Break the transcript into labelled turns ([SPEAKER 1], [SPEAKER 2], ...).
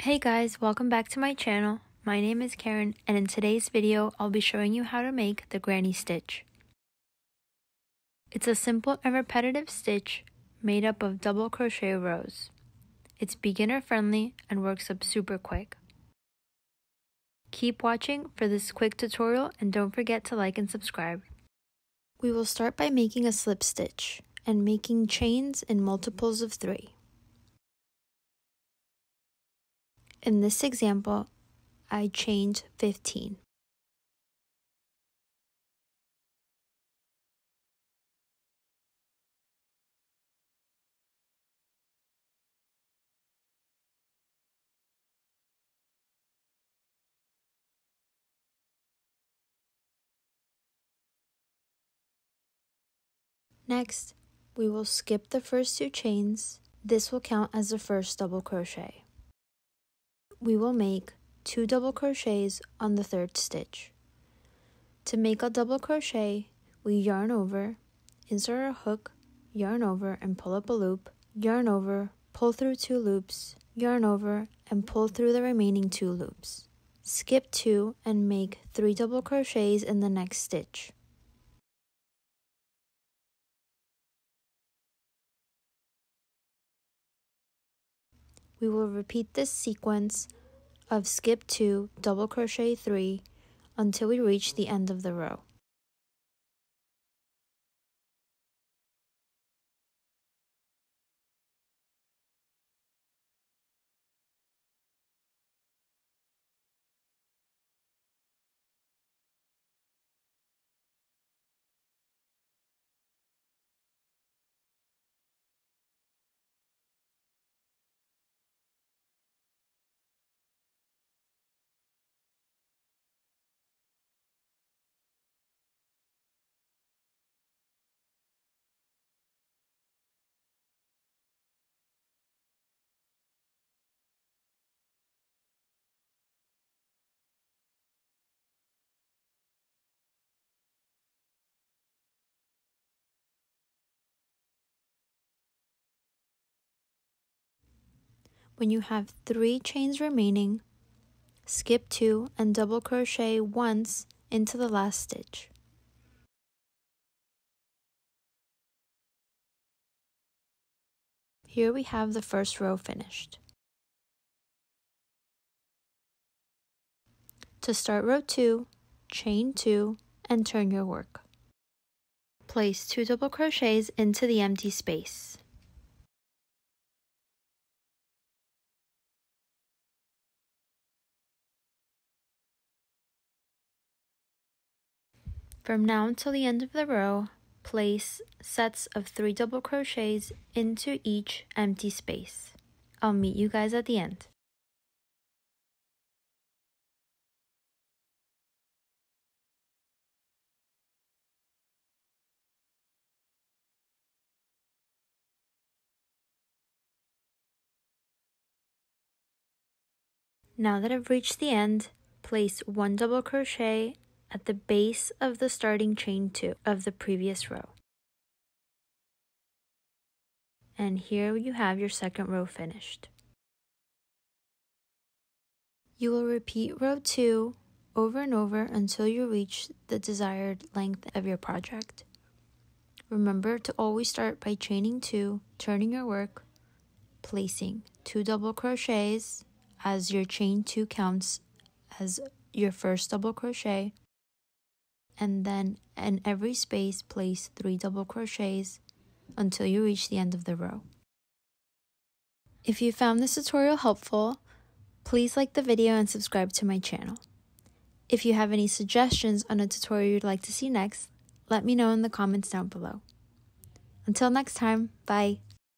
[SPEAKER 1] Hey guys, welcome back to my channel. My name is Karen, and in today's video, I'll be showing you how to make the granny stitch. It's a simple and repetitive stitch made up of double crochet rows. It's beginner friendly and works up super quick. Keep watching for this quick tutorial and don't forget to like and subscribe. We will start by making a slip stitch and making chains in multiples of 3. In this example, I chained 15. Next, we will skip the first 2 chains. This will count as the first double crochet. We will make 2 double crochets on the 3rd stitch. To make a double crochet, we yarn over, insert a hook, yarn over and pull up a loop, yarn over, pull through 2 loops, yarn over and pull through the remaining 2 loops. Skip 2 and make 3 double crochets in the next stitch. We will repeat this sequence of skip 2, double crochet 3 until we reach the end of the row. When you have 3 chains remaining, skip 2 and double crochet once into the last stitch. Here we have the first row finished. To start row 2, chain 2 and turn your work. Place 2 double crochets into the empty space. From now until the end of the row, place sets of 3 double crochets into each empty space. I'll meet you guys at the end. Now that I've reached the end, place 1 double crochet at the base of the starting chain 2 of the previous row. And here you have your second row finished. You will repeat row 2 over and over until you reach the desired length of your project. Remember to always start by chaining 2, turning your work, placing 2 double crochets as your chain 2 counts as your first double crochet, and then in every space place 3 double crochets until you reach the end of the row. If you found this tutorial helpful, please like the video and subscribe to my channel. If you have any suggestions on a tutorial you'd like to see next, let me know in the comments down below. Until next time, bye!